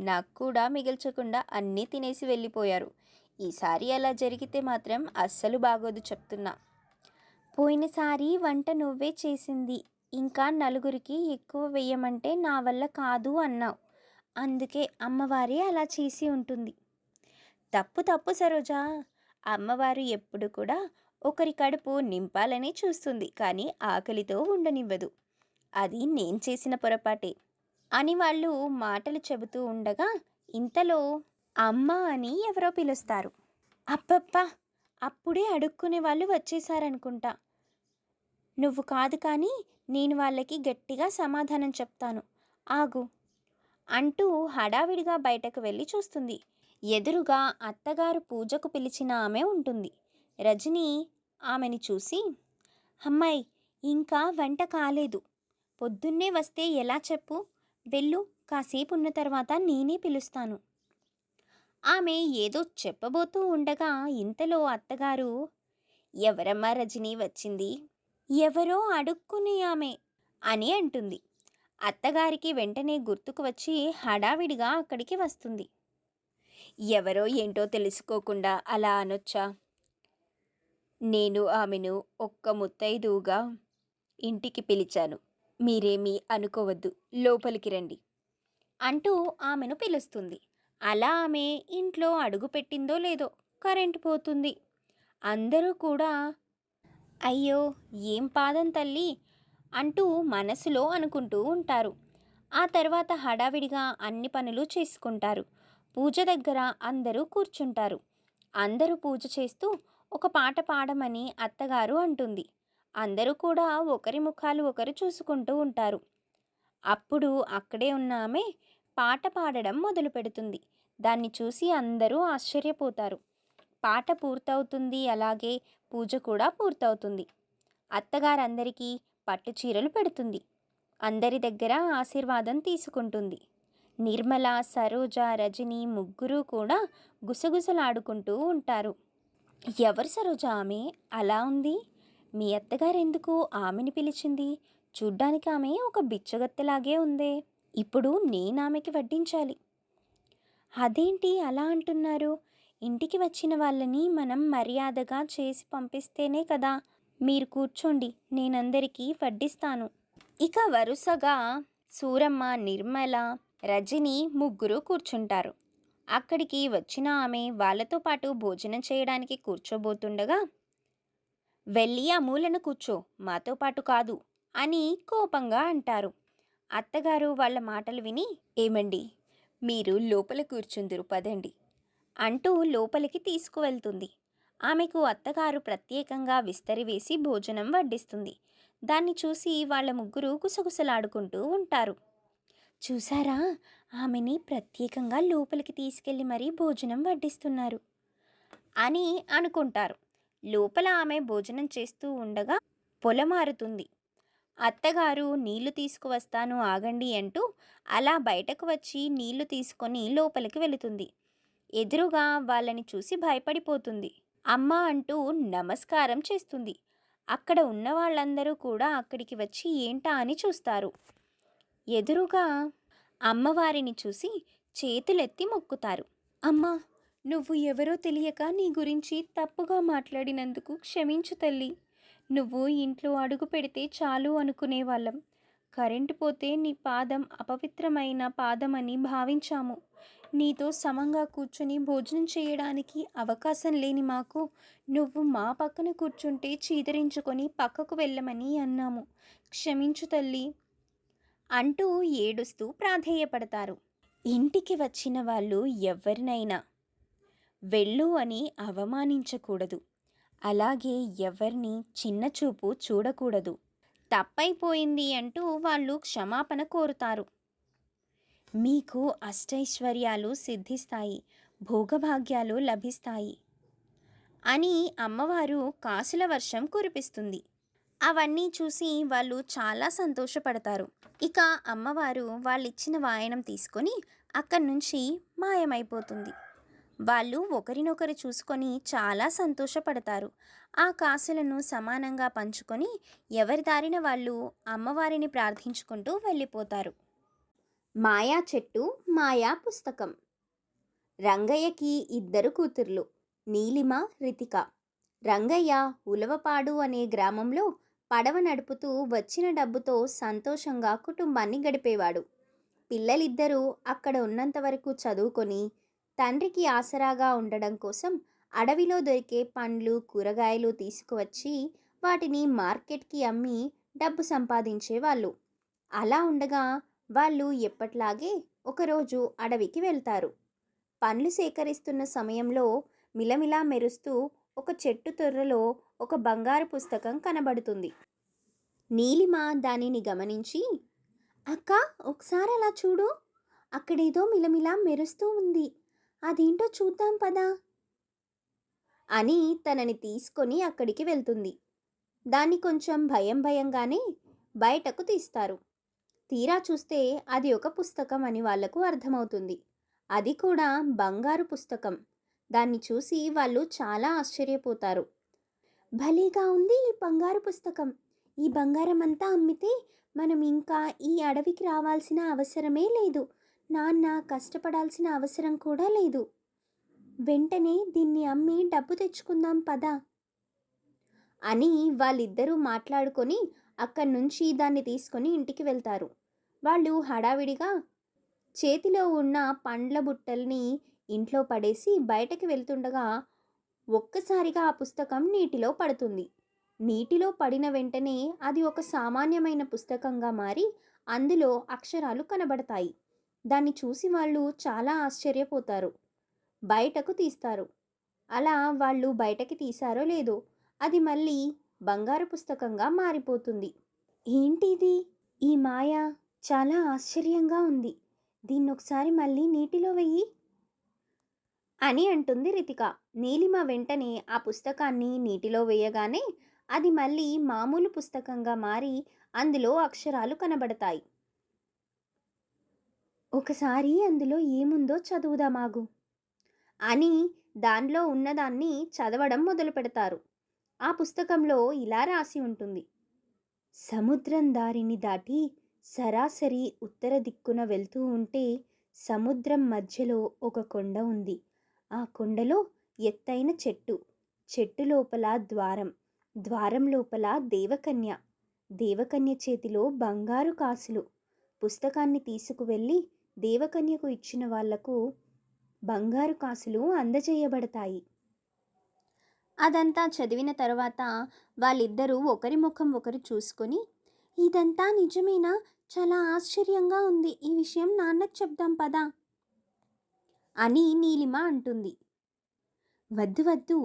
నాకు కూడా మిగల్చకుండా అన్నీ తినేసి వెళ్ళిపోయారు. ఈసారి అలా జరిగితే మాత్రం అస్సలు బాగోదు చెప్తున్నా. పోయినసారి వంట నువ్వే చేసింది, ఇంకా నలుగురికి ఎక్కువ వేయమంటే నా వల్ల కాదు అన్నావు. అందుకే అమ్మవారే అలా చేసి ఉంటుంది. తప్పు తప్పు సరోజ. అమ్మవారు ఎప్పుడు కూడా ఒకరి కడుపు నింపాలని చూస్తుంది, కానీ ఆకలితో ఉండనివ్వదు. అది నేను చేసిన పొరపాటే అని వాళ్ళు మాటలు చెబుతూ ఉండగా ఇంతలో అమ్మ అని ఎవరో పిలుస్తారు. అబ్బబ్బా, అప్పుడే అడుక్కునే వాళ్ళు వచ్చేసారనుకుంటా. నువ్వు కాదు కానీ నేను వాళ్ళకి గట్టిగా సమాధానం చెప్తాను, ఆగు అంటూ హడావిడిగా బయటకు వెళ్ళి చూస్తుంది. ఎదురుగా అత్తగారు పూజకు పిలిచిన ఆమె ఉంటుంది. రజని ఆమెని చూసి, అమ్మాయి, ఇంకా వంట కాలేదు, పొద్దున్నే వస్తే ఎలా చెప్పు, వెళ్ళు, కాసేపు ఉన్న తర్వాత నేనే పిలుస్తాను. ఆమె ఏదో చెప్పబోతూ ఉండగా ఇంతలో అత్తగారు, ఎవరమ్మా రజని వచ్చింది, ఎవరో అడుక్కునే ఆమె అని అంటుంది. అత్తగారికి వెంటనే గుర్తుకు వచ్చి హడావిడిగా అక్కడికి వస్తుంది. ఎవరో ఏంటో తెలుసుకోకుండా అలా అనొచ్చా? నేను ఆమెను ఒక్క ముత్తైదువుగా ఇంటికి పిలిచాను, మీరేమీ అనుకోవద్దు, లోపలికి రండి అంటూ ఆమెను పిలుస్తుంది. అలా ఆమె ఇంట్లో అడుగు పెట్టిందో లేదో కరెంటు పోతుంది. అందరూ కూడా అయ్యో ఏం పాదం తల్లి అంటూ మనసులో అనుకుంటూ ఉంటారు. ఆ తర్వాత హడావిడిగా అన్ని పనులు చేసుకుంటారు. పూజ దగ్గర అందరూ కూర్చుంటారు. అందరూ పూజ చేస్తూ ఒక పాట పాడమని అత్తగారు అంటుంది. అందరూ కూడా ఒకరి ముఖాలు ఒకరు చూసుకుంటూ ఉంటారు. అప్పుడు అక్కడే ఉన్న ఆమె పాట పాడడం మొదలు పెడుతుంది. దాన్ని చూసి అందరూ ఆశ్చర్యపోతారు. పాట పూర్తవుతుంది, అలాగే పూజ కూడా పూర్తవుతుంది. అత్తగారు అందరికీ పట్టు చీరలు పెడుతుంది. అందరి దగ్గర ఆశీర్వాదం తీసుకుంటుంది. నిర్మల, సరోజ, రజని ముగ్గురు కూడా గుసగుసలాడుకుంటూ ఉంటారు. ఎవరు సరోజ ఆమె అలా ఉంది? మీ అత్తగారు ఎందుకు ఆమెని పిలిచింది? చూడ్డానికి ఆమె ఒక బిచ్చగత్తెలాగే ఉందే. ఇప్పుడు నేను ఆమెకి వడ్డించాలి. అదేంటి అలా అంటున్నారు? ఇంటికి వచ్చిన వాళ్ళని మనం మర్యాదగా చేసి పంపిస్తేనే కదా. మీరు కూర్చోండి, నేనందరికీ వడ్డిస్తాను. ఇక వరుసగా సూరమ్మ, నిర్మల, రజని ముగ్గురు కూర్చుంటారు. అక్కడికి వచ్చిన ఆమె వాళ్ళతో పాటు భోజనం చేయడానికి కూర్చోబోతుండగా, వెళ్ళి ఆ మూలన కూర్చో, మాతో పాటు కాదు అని కోపంగా అంటారు. అత్తగారు వాళ్ళ మాటలు విని, ఏమండి, మీరు లోపల కూర్చుందురు పదండి అంటూ లోపలికి తీసుకువెళ్తుంది. ఆమెకు అత్తగారు ప్రత్యేకంగా విస్తరి వేసి భోజనం వడ్డిస్తుంది. దాన్ని చూసి వాళ్ళ ముగ్గురు గుసగుసలాడుకుంటూ ఉంటారు. చూసారా, ఆమెని ప్రత్యేకంగా లోపలికి తీసుకెళ్ళి మరీ భోజనం వడ్డిస్తున్నారు అని అనుకుంటారు. లోపల ఆమె భోజనం చేస్తూ ఉండగా పొలమారుతుంది. అత్తగారు నీళ్లు తీసుకువస్తాను ఆగండి అంటూ అలా బయటకు వచ్చి నీళ్లు తీసుకొని లోపలికి వెళుతుంది. ఎదురుగా వాళ్ళని చూసి భయపడిపోతుంది. అమ్మ అంటూ నమస్కారం చేస్తుంది. అక్కడ ఉన్న వాళ్ళందరూ కూడా అక్కడికి వచ్చి ఏంటా అని చూస్తారు. ఎదురుగా అమ్మవారిని చూసి చేతులెత్తి మొక్కుతారు. అమ్మా, నువ్వు ఎవరో తెలియక నీ గురించి తప్పుగా మాట్లాడినందుకు క్షమించు తల్లి. నువ్వు ఇంట్లో అడుగు పెడితే చాలు అనుకునేవాళ్ళం. కరెంటు పోతే నీ పాదం అపవిత్రమైన పాదమని భావించాము. నీతో సమంగా కూర్చుని భోజనం చేయడానికి అవకాశం లేని మాకు నువ్వు మా పక్కన కూర్చుంటే చీదరించుకొని పక్కకు వెళ్ళమని అన్నాము. క్షమించు తల్లి అంటూ ఏడుస్తూ ప్రాధేయపడతారు. ఇంటికి వచ్చిన వాళ్ళు ఎవరినైనా వెళ్ళు అని అవమానించకూడదు. అలాగే ఎవరిని చిన్నచూపు చూడకూడదు. తప్పైపోయింది అంటూ వాళ్ళు క్షమాపణ కోరుతారు. మీకు అష్టైశ్వర్యాలు సిద్ధిస్తాయి, భోగభాగ్యాలు లభిస్తాయి అని అమ్మవారు కాసుల వర్షం కురిపిస్తుంది. అవన్నీ చూసి వాళ్ళు చాలా సంతోషపడతారు. ఇక అమ్మవారు వాళ్ళిచ్చిన వాయనం తీసుకొని అక్కడి నుంచి మాయమైపోతుంది. వాళ్ళు ఒకరినొకరు చూసుకొని చాలా సంతోషపడతారు. ఆ కాసులను సమానంగా పంచుకొని ఎవరి దారిన వాళ్ళు అమ్మవారిని ప్రార్థించుకుంటూ వెళ్ళిపోతారు. మాయా చెట్టు, మాయా పుస్తకం. రంగయ్యకి 2 కూతుర్లు, నీలిమ, రితిక. రంగయ్య ఉలవపాడు అనే గ్రామంలో పడవ నడుపుతూ వచ్చిన డబ్బుతో సంతోషంగా కుటుంబాన్ని గడిపేవాడు. పిల్లలిద్దరూ అక్కడ ఉన్నంత వరకు చదువుకొని తండ్రికి ఆసరాగా ఉండడం కోసం అడవిలో దొరికే పండ్లు, కూరగాయలు తీసుకువచ్చి వాటిని మార్కెట్కి అమ్మి డబ్బు సంపాదించేవాళ్ళు. అలా ఉండగా వాళ్ళు ఎప్పట్లాగే ఒకరోజు అడవికి వెళ్తారు. పండ్లు సేకరిస్తున్న సమయంలో మిలమిలా మెరుస్తూ ఒక చెట్టు తొర్రలో ఒక బంగారు పుస్తకం కనబడుతుంది. నీలిమ దానిని గమనించి, అక్క, ఒకసారి అలా చూడు, అక్కడేదో మిలమిలా మెరుస్తూ ఉంది, అదేంటో చూద్దాం పదా అని తనని తీసుకొని అక్కడికి వెళ్తుంది. దాన్ని కొంచెం భయంగానే బయటకు తీస్తారు. తీరా చూస్తే అది ఒక పుస్తకం అని వాళ్లకు అర్థమవుతుంది. అది కూడా బంగారు పుస్తకం. దాన్ని చూసి వాళ్ళు చాలా ఆశ్చర్యపోతారు. భలేగా ఉంది ఈ బంగారు పుస్తకం. ఈ బంగారం అంతా అమ్మితే మనం ఇంకా ఈ అడవికి రావాల్సిన అవసరమే లేదు. నాన్న కష్టపడాల్సిన అవసరం కూడా లేదు. వెంటనే దీన్ని అమ్మి డబ్బు తెచ్చుకుందాం పదా అని వాళ్ళిద్దరూ మాట్లాడుకొని అక్కడి నుంచి దాన్ని తీసుకొని ఇంటికి వెళ్తారు. వాళ్ళు హడావిడిగా చేతిలో ఉన్న పండ్ల బుట్టల్ని ఇంట్లో పడేసి బయటకు వెళ్తుండగా ఒక్కసారిగా ఆ పుస్తకం నీటిలో పడుతుంది. నీటిలో పడిన వెంటనే అది ఒక సామాన్యమైన పుస్తకంగా మారి అందులో అక్షరాలు కనబడతాయి. దాన్ని చూసి వాళ్ళు చాలా ఆశ్చర్యపోతారు. బయటకు తీస్తారు. అలా వాళ్ళు బయటకి తీశారో లేదో అది మళ్ళీ బంగారు పుస్తకంగా మారిపోతుంది. ఏంటిది? ఈ మాయ చాలా ఆశ్చర్యంగా ఉంది. దీన్నొకసారి మళ్ళీ నీటిలో వెయ్యి అని అంటుంది రితిక. నీలిమ వెంటనే ఆ పుస్తకాన్ని నీటిలో వేయగానే అది మళ్ళీ మామూలు పుస్తకంగా మారి అందులో అక్షరాలు కనబడతాయి. ఒకసారి అందులో ఏముందో చదువుదామాగు అని దానిలో ఉన్నదాన్ని చదవడం మొదలు పెడతారు. ఆ పుస్తకంలో ఇలా రాసి ఉంటుంది: సముద్రం దారిని దాటి సరాసరి ఉత్తర దిక్కున వెళ్తూ ఉంటే సముద్రం మధ్యలో ఒక కొండ ఉంది. ఆ కొండలో ఎత్తైన చెట్టు, చెట్టు లోపల ద్వారం, ద్వారం లోపల దేవకన్య, దేవకన్య చేతిలో బంగారు కాసులు. పుస్తకాన్ని తీసుకువెళ్ళి దేవకన్యకు ఇచ్చిన వాళ్లకు బంగారు కాసులు అందజేయబడతాయి. అదంతా చదివిన తర్వాత వాళ్ళిద్దరూ ఒకరి ముఖం ఒకరు చూసుకొని, ఇదంతా నిజమేనా? చాలా ఆశ్చర్యంగా ఉంది. ఈ విషయం నాన్నకు చెప్దాం పదా అని నీలిమ అంటుంది. వద్దు వద్దు,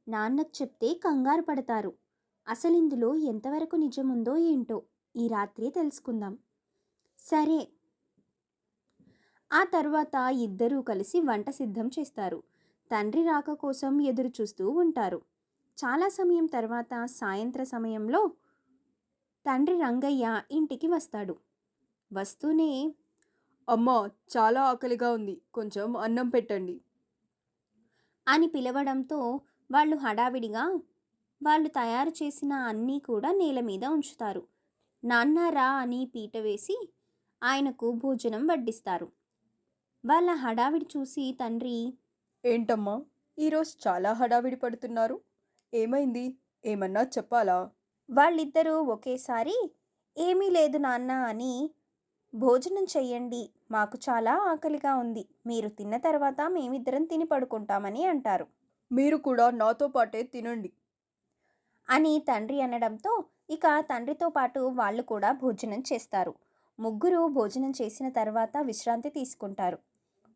నాన్నకు చెప్తే కంగారు పడతారు. అసలిందులో ఎంతవరకు నిజముందో ఏంటో ఈ రాత్రి తెలుసుకుందాం. సరే. ఆ తర్వాత ఇద్దరూ కలిసి వంట సిద్ధం చేస్తారు. తండ్రి రాక కోసం ఎదురు చూస్తూ ఉంటారు. చాలా సమయం తర్వాత సాయంత్ర సమయంలో తండ్రి రంగయ్య ఇంటికి వస్తాడు. వస్తూనే, అమ్మా, చాలా ఆకలిగా ఉంది, కొంచెం అన్నం పెట్టండి అని పిలవడంతో వాళ్ళు హడావిడిగా వాళ్ళు తయారు చేసిన అన్నీ కూడా నేల మీద ఉంచుతారు. నాన్న రా అని పీట వేసి ఆయనకు భోజనం వడ్డిస్తారు. వాళ్ళ హడావిడి చూసి తండ్రి, ఏంటమ్మా, ఈరోజు చాలా హడావిడి పడుతున్నారు, ఏమైంది? ఏమన్నా చెప్పాలా? వాళ్ళిద్దరూ ఒకేసారి ఏమీ లేదు నాన్న అని, భోజనం చెయ్యండి, మాకు చాలా ఆకలిగా ఉంది, మీరు తిన్న తర్వాత మేమిద్దరం తిని పడుకుంటామని అంటారు. మీరు కూడా నాతో పాటే తినండి అని తండ్రి అనడంతో ఇక తండ్రితో పాటు వాళ్ళు కూడా భోజనం చేస్తారు. ముగ్గురు భోజనం చేసిన తర్వాత విశ్రాంతి తీసుకుంటారు.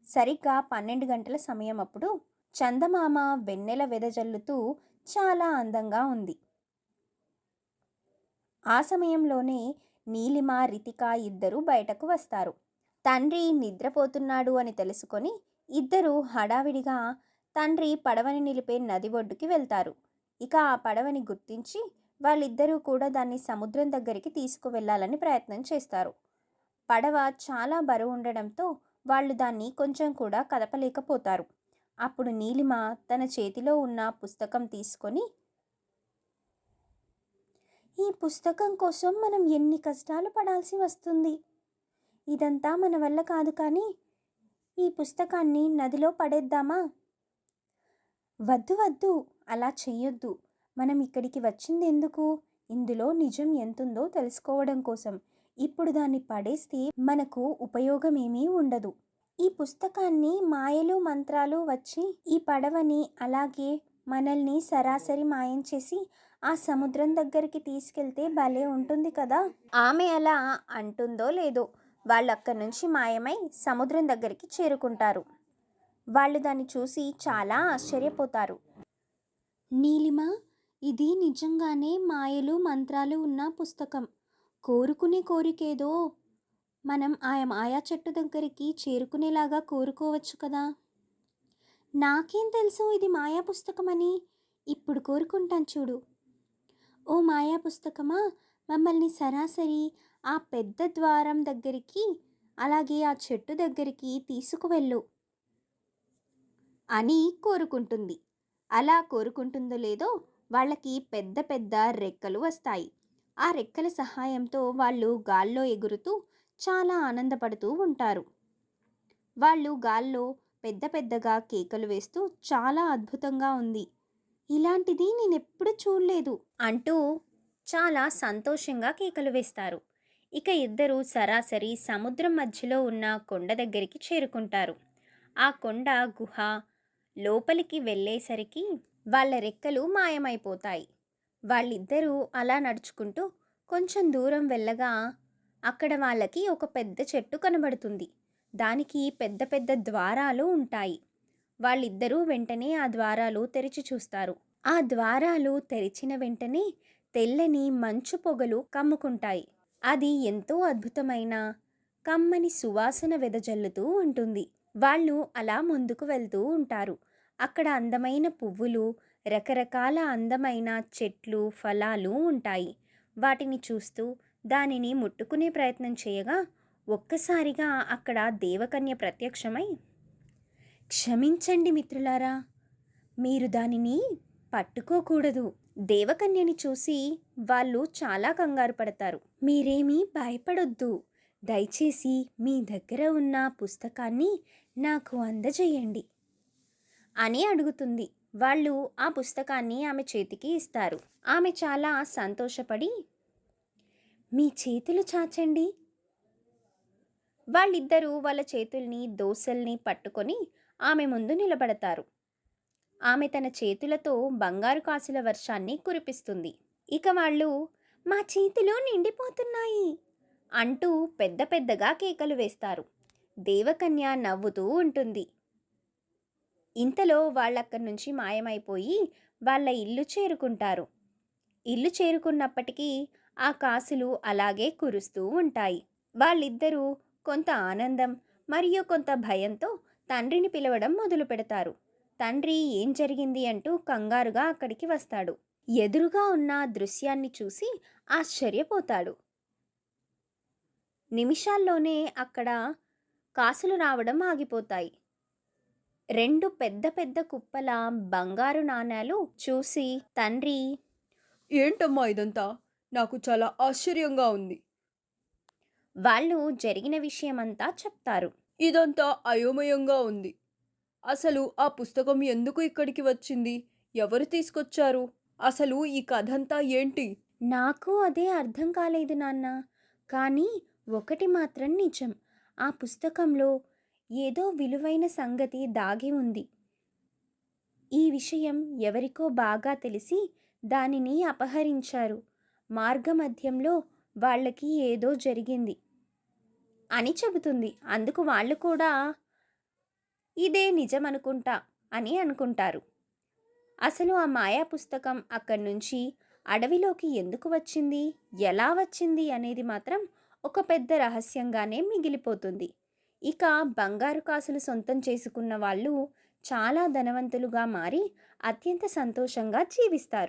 సరిగ్గా 12 గంటల సమయం అప్పుడు చందమామ వెన్నెల వెదజల్లుతూ చాలా అందంగా ఉంది. ఆ సమయంలోనే నీలిమ రితిక ఇద్దరూ బయటకు వస్తారు. తండ్రి నిద్రపోతున్నాడు అని తెలుసుకొని ఇద్దరూ హడావిడిగా తండ్రి పడవని నిలిపే నది ఒడ్డుకి వెళ్తారు. ఇక ఆ పడవని గుర్తించి వాళ్ళిద్దరూ కూడా దాన్ని సముద్రం దగ్గరికి తీసుకువెళ్ళాలని ప్రయత్నం చేస్తారు. పడవ చాలా బరువు ఉండడంతో వాళ్ళు దాన్ని కొంచెం కూడా కదపలేకపోతారు. అప్పుడు నీలిమ తన చేతిలో ఉన్న పుస్తకం తీసుకొని, ఈ పుస్తకం కోసం మనం ఎన్ని కష్టాలు పడాల్సి వస్తుంది. ఇదంతా మన వల్ల కాదు, కానీ ఈ పుస్తకాన్ని నదిలో పడేద్దామా? వద్దు వద్దు, అలా చెయ్యొద్దు. మనం ఇక్కడికి వచ్చింది ఎందుకు? ఇందులో నిజం ఎంతుందో తెలుసుకోవడం కోసం. ఇప్పుడు దాన్ని పడేస్తే మనకు ఉపయోగం ఏమీ ఉండదు. ఈ పుస్తకాన్ని మాయలు మంత్రాలు వచ్చి ఈ పడవని అలాగే మనల్ని సరాసరి మాయం చేసి ఆ సముద్రం దగ్గరికి తీసుకెళ్తే భలే ఉంటుంది కదా. ఆమె అలా అంటుందో లేదో వాళ్ళు అక్కడి నుంచి మాయమై సముద్రం దగ్గరికి చేరుకుంటారు. వాళ్ళు దాన్ని చూసి చాలా ఆశ్చర్యపోతారు. నీలిమ, ఇది నిజంగానే మాయలు మంత్రాలు ఉన్న పుస్తకం. కోరుకునే కోరికేదో మనం ఆ మాయా చెట్టు దగ్గరికి చేరుకునేలాగా కోరుకోవచ్చు కదా. నాకేం తెలుసు ఇది మాయా పుస్తకమని. ఇప్పుడు కోరుకుంటాను చూడు. ఓ మాయా పుస్తకమా, మమ్మల్ని సరాసరి ఆ పెద్ద ద్వారం దగ్గరికి అలాగే ఆ చెట్టు దగ్గరికి తీసుకువెళ్ళు అని కోరుకుంటుంది. అలా కోరుకుంటుందో లేదో వాళ్ళకి పెద్ద పెద్ద రెక్కలు వస్తాయి. ఆ రెక్కల సహాయంతో వాళ్ళు గాల్లో ఎగురుతూ చాలా ఆనందపడుతూ ఉంటారు. వాళ్ళు గాల్లో పెద్ద పెద్దగా కేకలు వేస్తూ చాలా అద్భుతంగా ఉంది, ఇలాంటిది నేనెప్పుడు చూడలేదు అంటూ చాలా సంతోషంగా కేకలు వేస్తారు. ఇక ఇద్దరు సరాసరి సముద్రం మధ్యలో ఉన్న కొండ దగ్గరికి చేరుకుంటారు. ఆ కొండ గుహ లోపలికి వెళ్ళేసరికి వాళ్ళ రెక్కలు మాయమైపోతాయి. వాళ్ళిద్దరూ అలా నడుచుకుంటూ కొంచెం దూరం వెళ్ళగా అక్కడ వాళ్ళకి ఒక పెద్ద చెట్టు కనబడుతుంది. దానికి పెద్ద పెద్ద ద్వారాలు ఉంటాయి. వాళ్ళిద్దరూ వెంటనే ఆ ద్వారాలు తెరిచి చూస్తారు. ఆ ద్వారాలు తెరిచిన వెంటనే తెల్లని మంచు పొగలు కమ్ముకుంటాయి. అది ఎంతో అద్భుతమైన కమ్మని సువాసన వెదజల్లుతూ ఉంటుంది. వాళ్ళు అలా ముందుకు వెళ్తూ ఉంటారు. అక్కడ అందమైన పువ్వులు, రకరకాల అందమైన చెట్లు, ఫలాలు ఉంటాయి. వాటిని చూస్తూ దానిని ముట్టుకునే ప్రయత్నం చేయగా ఒక్కసారిగా అక్కడ దేవకన్య ప్రత్యక్షమై, క్షమించండి మిత్రులారా, మీరు దానిని పట్టుకోకూడదు. దేవకన్యని చూసి వాళ్ళు చాలా కంగారు పడతారు. మీరేమీ భయపడొద్దు, దయచేసి మీ దగ్గర ఉన్న పుస్తకాన్ని నాకు అందజేయండి అని అడుగుతుంది. వాళ్ళు ఆ పుస్తకాన్ని ఆమె చేతికి ఇస్తారు. ఆమె చాలా సంతోషపడి, మీ చేతులు చాచండి. వాళ్ళిద్దరూ వాళ్ళ చేతుల్ని దోసల్ని పట్టుకొని ఆమె ముందు నిలబడతారు. ఆమె తన చేతులతో బంగారు కాసుల వర్షాన్ని కురిపిస్తుంది. ఇక వాళ్ళు, మా చేతులు నిండిపోతున్నాయి అంటూ పెద్ద పెద్దగా కేకలు వేస్తారు. దేవకన్య నవ్వుతూ ఉంటుంది. ఇంతలో వాళ్ళక్కడి నుంచి మాయమైపోయి వాళ్ళ ఇల్లు చేరుకుంటారు. ఇల్లు చేరుకున్నప్పటికీ ఆ కాసులు అలాగే కురుస్తూ ఉంటాయి. వాళ్ళిద్దరూ కొంత ఆనందం మరియు కొంత భయంతో తండ్రిని పిలవడం మొదలు పెడతారు. తండ్రి ఏం జరిగింది అంటూ కంగారుగా అక్కడికి వస్తాడు. ఎదురుగా ఉన్న దృశ్యాన్ని చూసి ఆశ్చర్యపోతాడు. నిమిషాల్లోనే అక్కడ కాసులు రావడం ఆగిపోతాయి. 2 పెద్ద పెద్ద కుప్పల బంగారు నాణేలు చూసి తండ్రి, ఏంటమ్మా ఇదంతా? నాకు చాలా ఆశ్చర్యంగా ఉంది. వాళ్ళు జరిగిన విషయమంతా చెప్తారు. ఇదంతా అయోమయంగా ఉంది. అసలు ఆ పుస్తకం ఎందుకు ఇక్కడికి వచ్చింది? ఎవరు తీసుకొచ్చారు? అసలు ఈ కథంతా ఏంటి? నాకు అదే అర్థం కాలేదు నాన్న, కానీ ఒకటి మాత్రం నిజం, ఆ పుస్తకంలో ఏదో విలువైన సంగతి దాగి ఉంది. ఈ విషయం ఎవరికో బాగా తెలిసి దానిని అపహరించారు. మార్గమధ్యంలో వాళ్ళకి ఏదో జరిగింది అని చెబుతుంది. అందుకు వాళ్ళు కూడా ఇదే నిజమనుకుంటా అని అనుకుంటారు. అసలు ఆ మాయా పుస్తకం అక్కడి నుంచి అడవిలోకి ఎందుకు వచ్చింది, ఎలా వచ్చింది అనేది మాత్రం ఒక పెద్ద రహస్యంగానే మిగిలిపోతుంది. ఇక బంగారు కాసులు సొంతం చేసుకున్న వాళ్ళు చాలా ధనవంతులుగా మారి అత్యంత సంతోషంగా జీవిస్తారు.